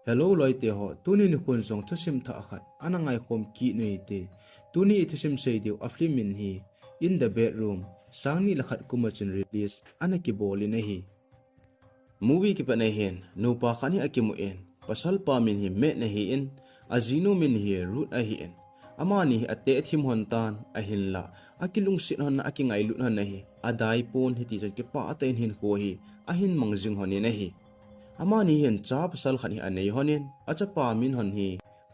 hello loi te ho tuni ni khun zong thusim tha khat anangai khom ki nei te tuni thusim sei deu aflimin hi in the bedroom sangni lakhat kumachin release anaki boli na hi movie ki panai hen no pa khani akimu en pasal pa min hi me na hi in azino min hi root a hi en amani ate thim hon tan a hin la akilungset hon na akingai lut hon na hi adai pon hi ti jan ke pa aten hin ko hi a hin mangjing hon na hi amani hen cha pasal khani anei honin acha pa min hon hi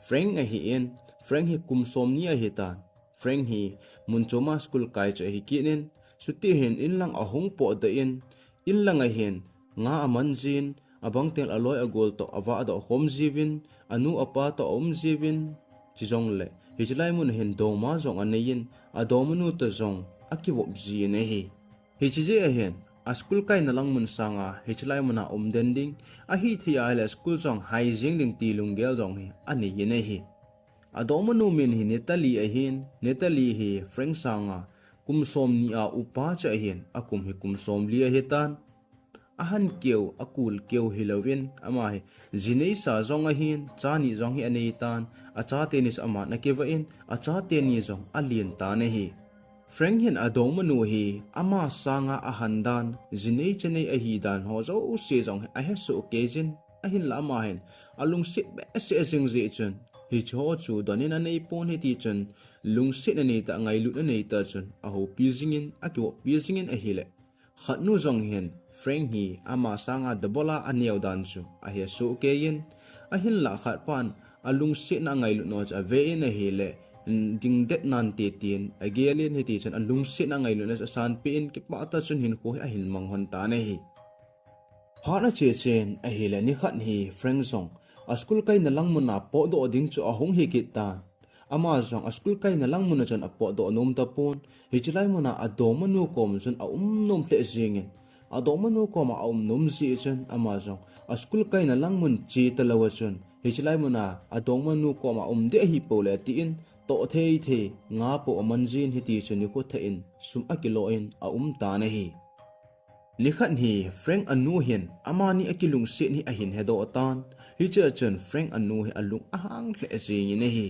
frank a hi en frank hi kumsom ni a hi tan frank hi munchoma school kai cha hi kinin suti hen in lang ahong po da in lang a hen nga amanjin abang tel aloi agol to awa da hom jivin anu apa to om jivin chijong le hijlai mun hen do ma jong anein adomunu to jong akiwo ji ne hi hijije a hen a school kai na lang mun sanga hijlai muna dending a hi thia ile school jong hai jing ding ti lung gel jong hi ani yene hi adomunu min hi netali a hin netali hi frank sanga kumsom ni a upa cha hen akum hi kumsom li a hetan ahan keu akul keu hilowin ama hi jinei sa zong a hin chani zong hi anei tan acha tenis ama na kewa in acha teni zong alien ta ne hi frank hin adong manu hi ama sanga ahandan jinei chanei a hi dan ho zo se zong a he su occasion a hin la ma hin alung sit be se jing je chun hi cho chu donin anei pon hi ti chun lung sit anei ta ngai lu anei ta chun a ho pizingin a ki wo pizingin a hi le khatnu zong hin frank hi ama sanga dabola aniaw dan chu a he su ke yin a hin la khat pan alung se na ngai lu no cha ve in a hi le ding det nan te tin agelin hi ti chan alung se na ngai lu na san pe in ki pa ta chun hin ko a hin mang hon ta ne hi ha na che chen a hi le ni khat hi frank zong a school kai na lang mun na po do ding chu a hong hi ki ta ama zong a school kai na lang mun na chan a po do nom ta pon hi chilai mun na adomanu kom chun a nom tle jingin adomanu koma nom si chun ama zong a school kai na lang mun chi talawa chun hi chilai mun na adomanu koma de hi po le ti in to the nga po amanjin hi ti chun ni ko the in sum akilo in a ta na hi likhan hi frank anu hian amani akilungset ni a hin hedo tan hi cha chun frank anu hi alung ahang hle ji ni hi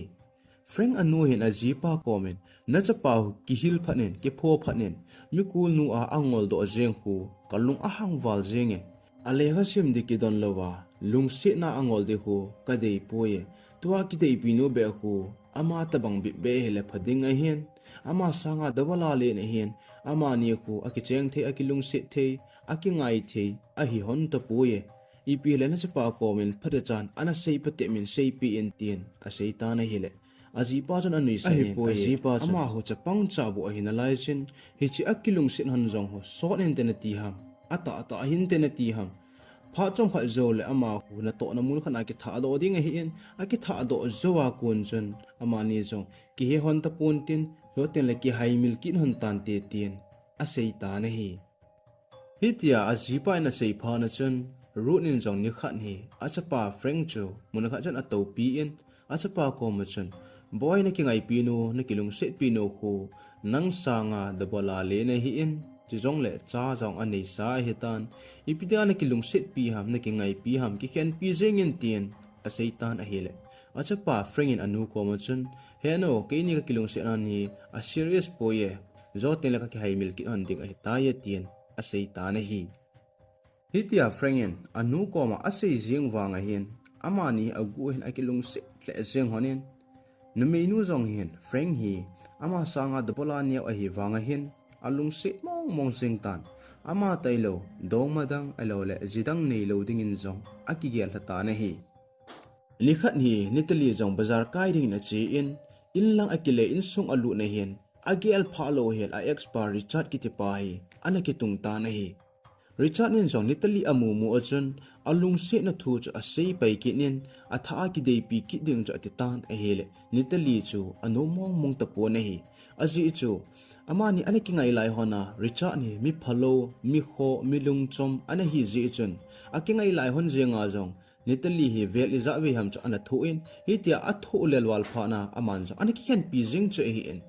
frank anu hin a jipa komen na cha pau ki hil phanen ke pho phanen mi kul nu a angol do jeng hu kalung ahang wal jenge ale ha sim de ki don lowa lung se na angol de hu ka dei poye tua ki dei pinu be hu ama tabang bi be hele phading a hin ama sanga dabala le ne hin ama ni hu aki cheng the aki lung se the aki ngai the a hi hon ta poye ipi le na cha pa komen phada chan ana sei pate min sei pi en tien a sei ta na hele ajipa jon anui sa ajipa ama ho cha pang cha bo hin lai chin hi chi akilung sin han jong ho so nen ten ti ham ata hin ten ti ham pha chong kha zo le ama hu na to na mul khana ki tha do ding hi in a ki tha do zowa kun chen ama ni jong ki he hon ta pun tin lo ten le ki hai mil kin hon tan te tien a sei ta na hi hitia ajipa na sei pha na chen ru nin jong ni khat hi a cha pa frank chu mun kha chen a to pi in a cha pa ko ma chen boy na ki ngai pinu na kilung set pinu khu nang sanga da bola le na hi in chi jong le cha jong anei sa hi tan ipida na kilung set pi ham na ki ngai pi ham ki khen pi jeng in tien a seitan a hele a cha pa freng in anu ko ma chun he no ke ni ka kilung set an ni a serious boye zo ten la ka ki hai mil ki an ding a ta ye tien a seitan a hi hitia freng in anu ko ma a sei jeng wanga hin amani agu hin a kilung set tle jeng honin numenu zong hin frank hi ama sanga dapola nia a hi wanga hin alung se mong sing tan ama tailo dong madang alo le jidang nei lo ding in zong akigel hata na hi likhat hi nitali zong bazar kai ding na chi in lang akile in sung alu na hin agel phalo hel a expert richard kitipa hi anaki tung ta na hi richard nin zong nitali amu mu achun alung se na thu chu a sei pai ki nin a tha ki dei pi ki ding cha ti tan a hele nitali chu anu mong ta po na hi aji chu amani ane ki ngai lai hona richard ni mi phalo mi kho mi lung chom ane hi ji chun aki ngai lai hon jenga jong nitali hi vel iza we ham cha ana thu in hi tia a thu lelwal pha na aman jo ane ki khen pi jing chu hi in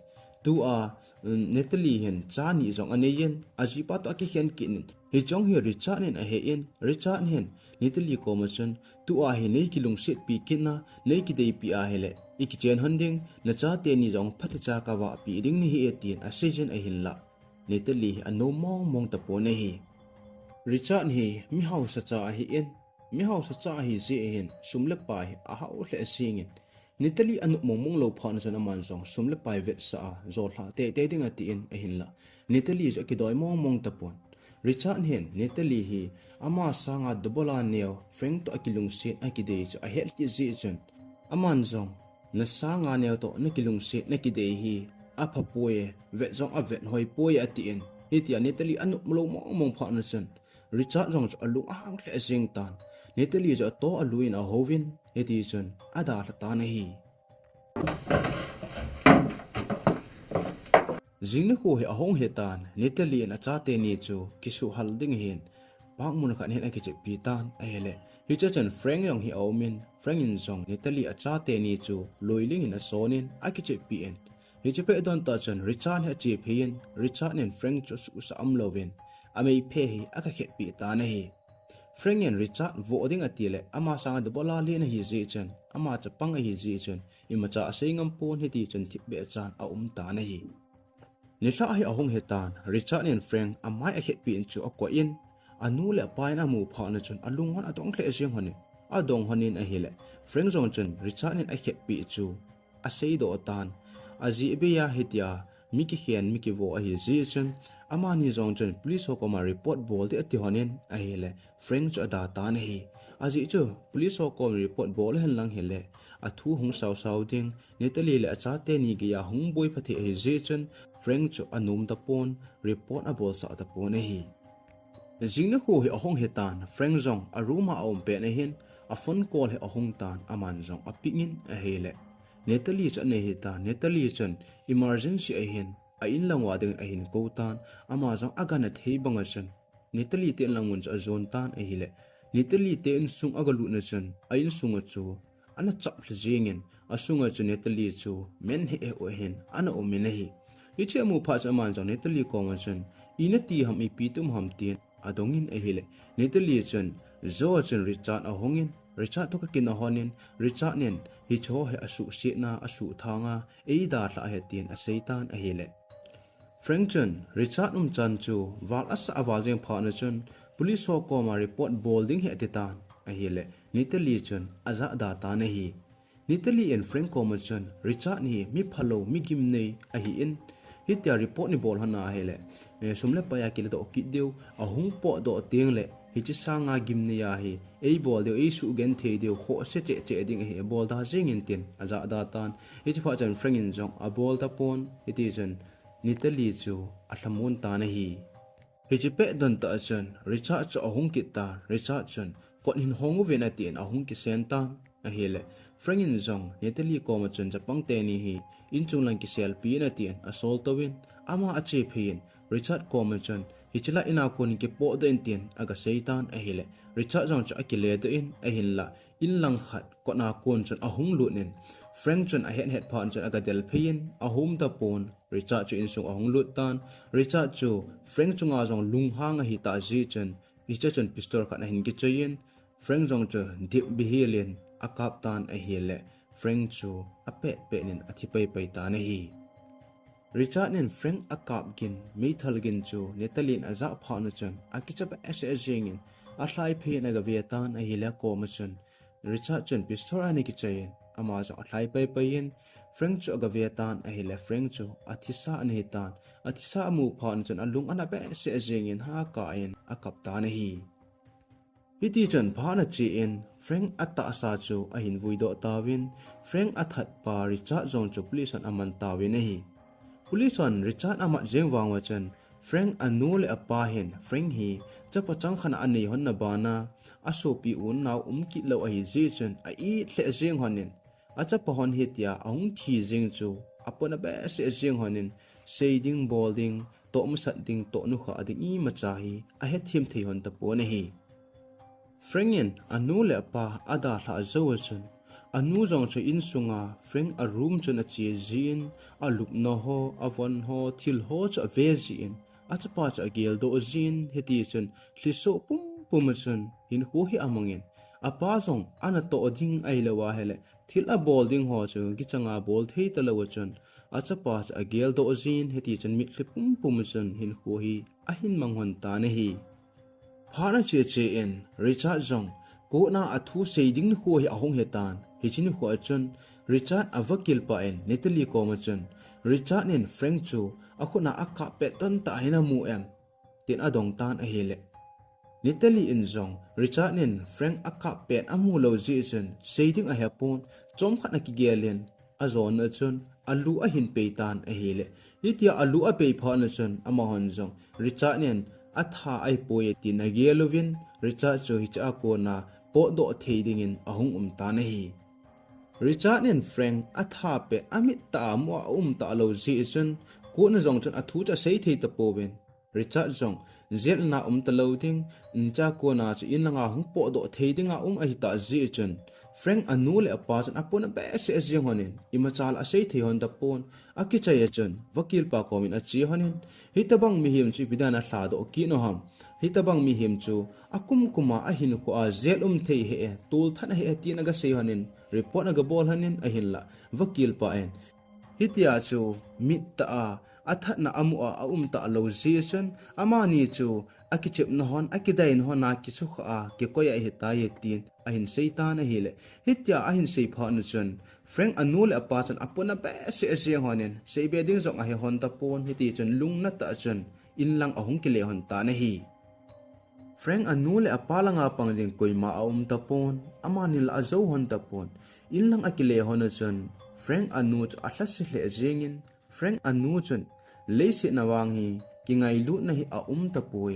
tu a Natalie hen cha ni zong aneyen ajipa to ki hen kin he jong hi Richard nen a he in Richard hen Natalie ko ma chun tu a he nei kilungset pi kinna nei ki dei pi a hele ik chen handing na cha te ni zong phat cha ka wa pi ding ni hi etin a season a hin la Natalie a no mong ta po ne hi Richard hi mi hau sa cha hi in mi hau sa cha hi ze hin sumle pai a hau hle singin Natalie anu mong lo phan sana man song sumle pai vet sa zo hla te ding ati in a hin la Natalie zo ki doi mong ta pon Richard hen Natalie hi ama sanga dobola neo frank to akilungset akidei zo ahet ki ze chen aman zong na sanga neo to nakilungset nakidei hi apa poe vet zong avet hoi poe ati in hitia Natalie anu lo mong phan san Richard zong zo alu ahang hle sing tan Natalie zo to aluin a hovin heti chen ada ta na hi Jinei ko he ahong hetan Natalie na cha te ni chu kisu halding hin bang mun khan hen akiche pitan ahele hi chen Frank yong hi aumin Frank in zong Natalie a cha te ni chu loiling in a sonin akiche pien hi che pe don ta chen Richard ha che pien Richard nen Frank chu su sa am lovin amei phe hi aka khet pi ta na hi Frank and Richard voting atile ama sanga de bola le na hi je chen ama cha pang hi je chen imacha asingam pon hi ti chen thip be chan a ta na hi Nila hi ahong hetan Richard and Frank amai a het pi in chu akwa in anu le pai na mu pha na chun alungan atong khle jing hanin adong hanin a hele Frank zong chun Richard and a het pi chu a sei do tan aji be ya hitia miki hian miki vo a hi ji chun ama ni zong chun police ko ma report bol de ati hanin a hele Frank chu ada ta na hi aji chu police ko report bol hen lang hele a thu hung sau ding Natalie le acha te ni gi ya hung boy phathi a ji chun Frank chu anum ta pon report a bol sa ta pon hi Jinei ko he ahong hetan Frank zong aruma om pe na hin a phone call he ahong tan aman zong a pingin a hele Natalie cha ne heta Natalie chen emergency a hin a in langwa ding a hin ko tan ama zong agana thei banga chen Natalie te langun cha zon tan a hele Natalie te in sung agalu na chen a in sunga chu ana chap jingin a sunga chu Natalie chu men he o hin ana o men hi iche mu pha chaman jong Natalie ko ngan ina ti ham I pi tum ham tin adongin a hele Natalie chen zo chen Richard a hongin Richard to ka kin a honin Richard nen hi cho he asu se na asu thanga e da la he tin a seitan a hele Frank chen Richard chan chu wal asa awal jeng pha na chen police ko ma report bolding he titan a hele Natalie chen aza da ta na hi Natalie and Frank ko ma chen Richard ni mi phalo mi gim nei a hi in hitia report ni bol hana hele sumle pa ya ki do ki deu a hung po do teng le hi chi sanga gim ni ya hi ei bol deu ei su gen the deu kho se che ding hi bol da jing in tin aza da tan hi chi pha chan Frank in jong a bol ta pon iti chen Natalie chu a thlamun ta na hi hi chi pe don ta chen Richard chu a hung ki ta Richard chen kon hin hongu ve na tin a hung ki sen tan a hele Frank in jong Natalie ko ma chen japang te ni hi in chung lang ki sel pi na tin asol to win ama ache phin Richard ko ma chen hichla ina kon ki po den tin aga seitan a hele Richard jong cha akile de in a hin la in lang khat ko na kon chen a hung lu nen Frank chen a het phan chen aga del phin a hum ta pon Richard chu in sung a hung lu tan Richard chu Frank chunga jong lung hang a hi ta ji chen Richard chen pistol khat na hin ki chayin Frank jong chu dip behelian akap tan a hele Frank chu a pe nin a thipai pai ta na hi Richard nen Frank akap gin meithal gin chu Natalie aza pha na chen akichap ss jingin a hlai phe na ga vetan a hila ko ma chen Richard chen pistol ani ki chayin ama jo a hlai pai in Frank chu ga vetan a hila Frank chu a thisa ani hitan a thisa mu pha na chen alung ana be ss jingin ha ka in akap ta na hi Hiti chen pha na chi in Frank atta sa chu a hin vui do tawin Frank athat pa Richard zong chu police an aman tawin hi police on Richard amat jeng wang chen Frank anu le apa hen Frank hi chapa chang khana ani hon na bana aso pi un naw ki lo a hi ji chen a I hle jeng honin a chapa hon hitia aung thi jeng chu apona be se jeng honin shading bolding to sat ding to nu kha ading I macha hi a he thim thei hon ta po ne hi Frankin anu le pa ada hla zo chen anu zong cho in sunga freng a room chon a chi zin a lup no ho avon ho thil ho cha ve zin a chapa cha gel do zin heti chon hliso pum chon hin hu hi amangin a pa zong ana to ding ai lawa hele thil a bol ding ho chu gi changa bol thei ta lawa chon a chapa cha gel do zin heti chon mi thli pum chon hin hu hi a hin manghon ta ne hi phana che en Richard zong ko na athu seiding hu hi ahong hetan hichin hu achon Richard avakil pa en Natalie ko machon Richard nen Frank chu akhuna akha pe ton ta hina mu en tin adong tan a hele Natalie in zong Richard nen Frank akha pe amu lo ji chen seiding a hapon chom khana ki gelen azon na chon alu a hin pe tan a hele itia alu a pe pha na chon ama hon zong Richard nen atha ai poe tin a gelovin Richard chu hi cha ko na po do theiding in ahung ta na hi Richard and Frank atha pe amit ta mo ta lo ji sun ko na zong chon athu cha sei thei ta powen Richard zong zel na ta lo ting cha ko na chu in nga hung po do theiding a a hi ta ji chon Frank anu le apa chon apon be se jing honin imachal a sei thei hon da pon akichaya chon vakil pa komin a chi honin hitabang mi him chu bidana hla do ki no ham hitabang mi him chu akum kuma a hin ko a zel thei he tul than he ti na ga sei honin report na ga bol hanin a hin la vakil pa en hitia chu mit ta a athat na amu a ta lo zation amani chu akichep na hon akidai no na ki su kha ke ko ya he ta ye tin a hin seitan a hile hitia a hin sei pha nu chun Frank anul apa chun apuna be se honin sei be ding zong a he hon ta pon hiti chun lung na ta chun in lang ahong ki le hon ta na hi Frank anul apa langa pang ding koi ma ta pon amani la zo hon ta pon in lang akile hon chun Frank anu chu ahla se hle jengin Frank anu chun leisi na wang hi ki ngai lu na hi ta poe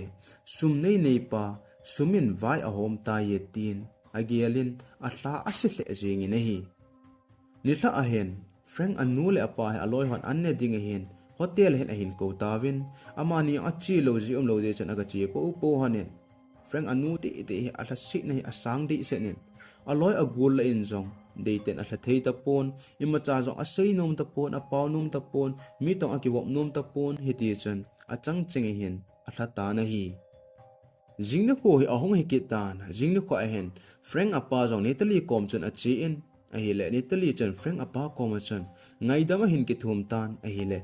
sum nei pa sumin vai a hom ta ye tin agialin ahla asil le jengin hi nitla ahen Frank anu le apa hi aloi hon anne ding hen hotel hen ahin ko tawin amani achi lo ji lo de chan aga chi po hanen Frank anu ti hi ahla sik nei asang de senin aloi agul la in zong deiten ahla thei ta pon imacha zong asei nom ta pon a pau nom ta pon mi tong akiwop nom ta pon hiti chan achang chenge hin ahla ta na hi jingna ko hi ahong hi kitan jingna ko ahen Frank apa zong Natalie kom chun a chi in a hi le Natalie chan Frank apa kom chan ngai dama hin ki thum tan a hi le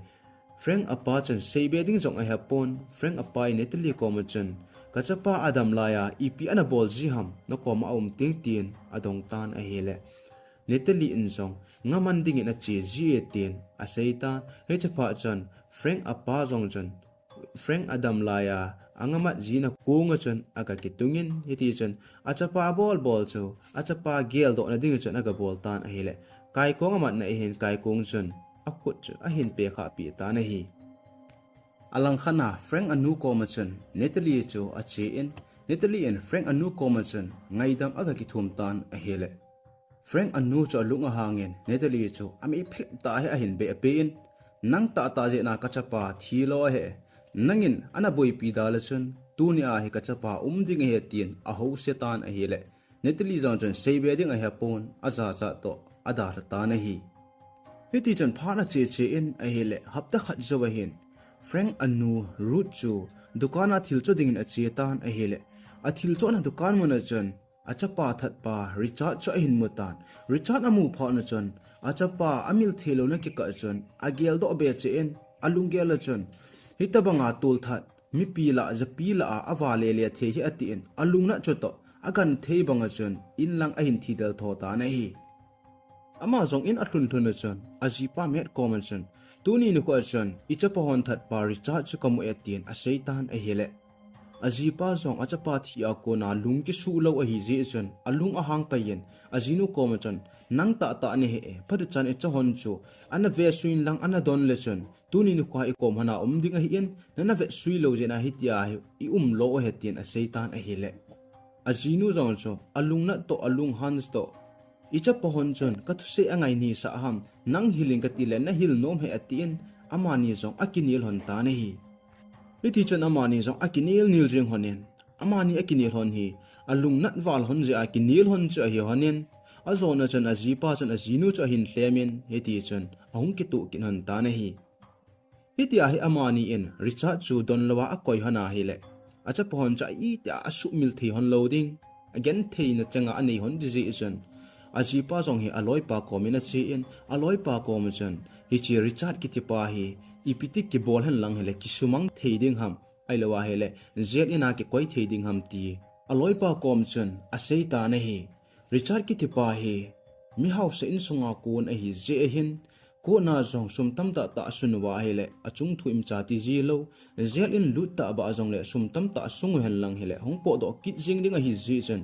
Frank apa chan sei beding zong a hapon Frank apa i Natalie kom chan kachapa adam laya ipi ana bol ji ham no koma ting tin adong tan a hi le Natalie in zong ngaman ding in a chi ji tin a seita he chapa chan Frank apa zong chan Frank adam laya angamat jina kunga chan aga kitungin hiti chan achapa bol chu achapa gel do na ding chan aga bol tan a hi le kai kong amat na hin kai kong chan akut chu a hin pe kha pi ta na hi alang khana Frank anu ko ma chan Natalie chu a che in Natalie and Frank anu ko ma chan ngai dam aga ki thum tan a hi le Frank anu chu lunga hangin Natalie chu ami phil ta he a hin be a pe in nang ta je na kachapa thilo he nangin ana boy pi dal chun tu ni a he kachapa ding he tin a ho setan a hi le Natalie zong chun sei be ding a he pon aza cha to ada ta na hi hiti chun phana che in a hi le hapta khat zo wa hin Frank anu root chu dukana thil chu ding in a che tan a hi le a thil chu na dukan mo na chun achapa that pa Richard cho hin mutan Richard amu pha na chun achapa amil thelo na ki ka chun agel do be che in alungel chun hitabanga tul that mi pila ja pila awale le the hi atin alungna choto agan thei banga chun in lang a hin thidal tho ta na hi ama zong in atlun thun chun ajipa met common chun tuni ni ko chun ichapa hon that pa Richard chu kamu atin a seitan a hele ajipa zong achapa thi a ko na lung ki su lo a hi je chun alung a hang payen ajinu common chun nang ta ne he phad chan e chahon chu ana ve suin lang ana don le chun tuni ni kwa ikom hana ding a hi en nana ve sui lo je na hitia i lo he tin a seitan a hi le ajinu zong chu alung na to alung hans to icha pohon chun ka thu se angai ni sa ham nang hiling ka ti le na hil nom he atin amani zong akinil hon ta ne hi ithi chun amani zong akinil nil jing honen amani akinil hon hi alung nat wal hon je akinil hon chu hi honen azon na chan azipa chan azinu cha hin hlemin heti chan ahung ki tu kin han ta na hi heti a hi amani in Richard chu don lawa a koi hana hi le acha pohon cha I ta asu mil thi hon loading again thei na changa ani hon dizi chan azipa zong hi aloi pa komina chi in aloi pa kom chan hi chi Richard ki ti pa hi ipitik ki bol han lang hele ki sumang thei ding ham ai lawa hele zet ina ki koi thei ding ham ti aloi pa kom chan asei ta na hi Richard ki ti pa hi mi house in sunga kon a hi je hin ko na zong sum tam ta ta sunwa hele achung thu im cha ti ji lo zel in lut ta ba zong le sum tam ta sung hen lang hele hong po do kit jing ding a hi ji chen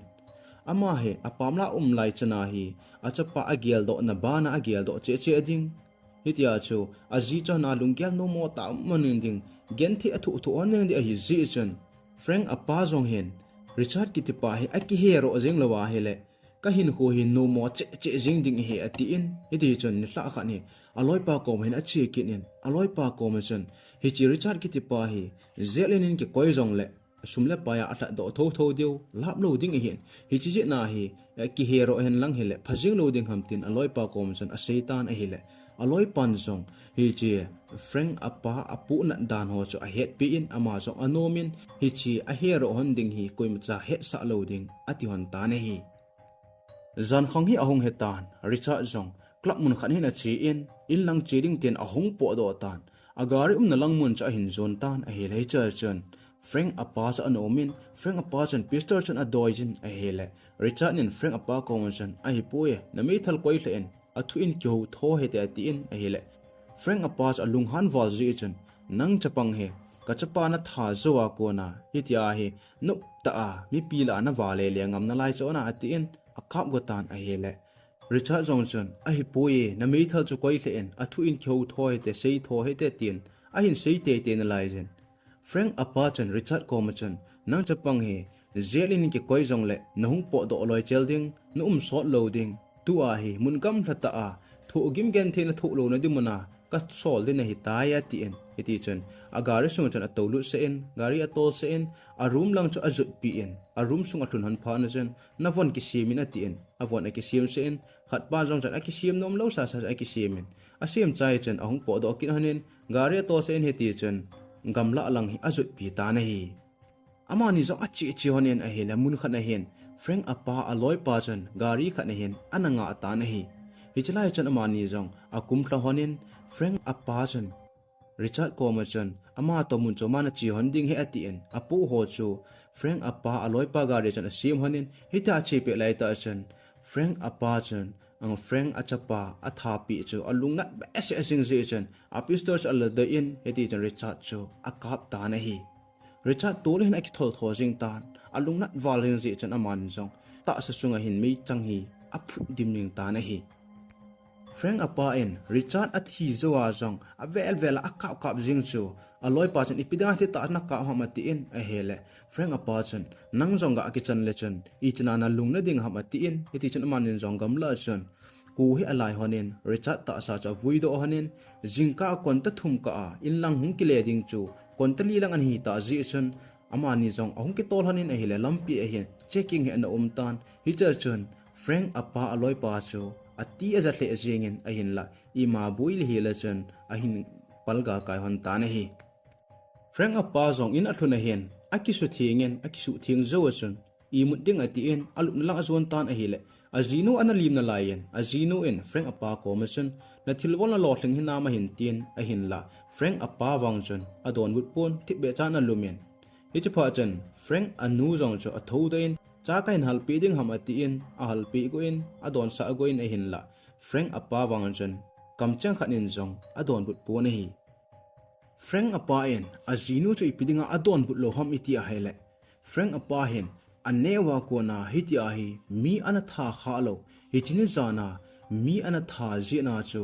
ama he apamla lai chana hi achapa agel do na bana agel do che che ding hitia chu aji cha na lungyal no mo ta manin ding gen thi athu thu on di a hi ji chen Frank apa zong hen Richard ki ti pa hi aki hero jing lawa hele ka hin ho hin no mo che che jing ding he ati in hiti chon ni hla kha ni aloi pa kom hen a che kin in aloi pa kom chen hi chi Richard ki ti pa hi zelin ki koi zong le sumle pa ya atha do tho tho deu lap lo ding hi hi chi je na hi ki hero hen lang hele phajing lo ding ham tin aloi pa kom chen a seitan a hi le aloi pan zong hi chi Frank apa apu na dan ho chu ahet pi in ama zong anomin hi chi a hero hon ding hi koim cha het sa lo ding ati hon ta ne hi zan khang hi ahong hetan Richard zong klak mun khan hin a chi in lang chiding ten ahong po do tan agari na lang mun cha hin zon tan a helai cha chen Frank apa sa anomin Frank apa chen pistor chen a doijin a hele Richard nin Frank apa komon a hi puye na mi thal koi hlen a thu in kyo tho he te ati in a hele Frank apa sa lung han wal ji chen nang chapang he ka chapa na tha zowa ko na hitia hi nup ta a mi pila na wale le ngam na lai chona ati in akap gotan a hele Richard Johnson a hi poye na mi thal chu koi hlen a thu in kyo tho he te sei tho he te tin a hin sei te te na lai jen Frank apa chen Richard komachan nang chapang he zelin ki koi jong le nahung po do loi chelding nu shot loading tu a hi mun kam thata a thu gim gen the na thu lo na di mona ka sol din hi ta ya ti en iti chen agari sung chen atolu se en gari atol se en a room lang chu azut pi en a room sung athun han pha na chen na von ki simin ati en a von a ki sim se en khat pa jong chen a ki sim nom lo sa sa a ki simin a sim chai chen ahung po do kin hanin gari atol se en heti chen gamla lang hi azut pi ta na hi amani zo achi chi honen a hela mun khat na hen Frank apa aloi pa chen gari khat na hen ananga ta na hi hichlai chen amani zong akum thla honin Frank apa chen Richard Comachan ama tomun chomana chi honding he atien apu ho chu Frank apa aloi pa gari chen asim honin hita chi pe lai ta chen Frank apa chen ang Frank achapa atha pi chu alungnat ba ase asing ji chen apistos al the in heti chen Richard chu akap ta na hi Richard tol hin aki thol tho jing tan alungnat wal hin ji chen aman jong ta sa sunga hin mi chang hi aphu dimning ta na hi Frank apa in Richard athi zowa jong avel vela akap kap jing chu aloi pa chen ipidang thi ta na ka hamati in a hele Frank apa chen nang jong ga ki chan le chen I chana na lungna ding hamati in iti chen manin jong gamla chen ku hi alai honin Richard ta sa cha vui do honin jingka kon ta thum ka in lang hung ki le ding chu kon ta li lang an hi ta ji chen amani jong ahung ki tol honin a hele lampi a hin checking he na tan hi cha chen Frank apa aloi pa chu ati aza hle jingin ahin la ima buil hila chen ahin palga kai hon ta ne hi Frank apa zong in athuna hen akisu thingen akisu thing zo chen I muding ati in alup na lang azon tan ahile azino analim na layen azino in Frank apa commission na thilwon na lotling hina ma hin tin ahin la Frank apa wangchen adon butpon tibe chan alumen hichpa chen Frank anu zong cho athodain cha kain halpi ding ham ati in a halpi go in adon sa go in ahin la Frank apa wangchen kamchang khanin zong adon butpon hi Frank apa in azino cho ipidinga adon butlo ham iti a hele Frank apa hin anewa ko na hiti ahi mi anatha khalo hitini zana mi anatha jina chu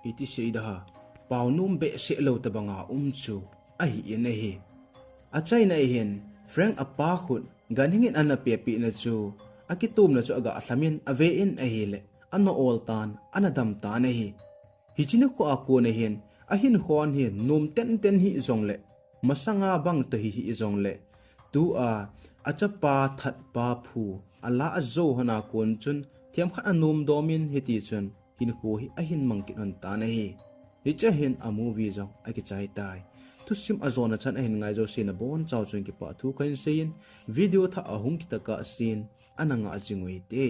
iti seida pawnum be se lo tabanga chu ahi enehi achai na hen Frank apa khut ganhingin anape pi na chu akitum na chu aga athlamin ave in ahile anno oltan anadam ta nehi hichini ko ako na hen ahin hon hi num ten hi zongle masanga bang to hi zongle tu a achapa that pa phu ala azo hana kon chun thiam khat anum domin heti chun hin ko hi a hin mangkit on ta na hi hi cha hin a movie zo a ki chai tai tu sim azona chan a hin ngai zo sin a bon chaw chun ki pa thu kain sein video tha ahung ki taka sin ananga jingoi te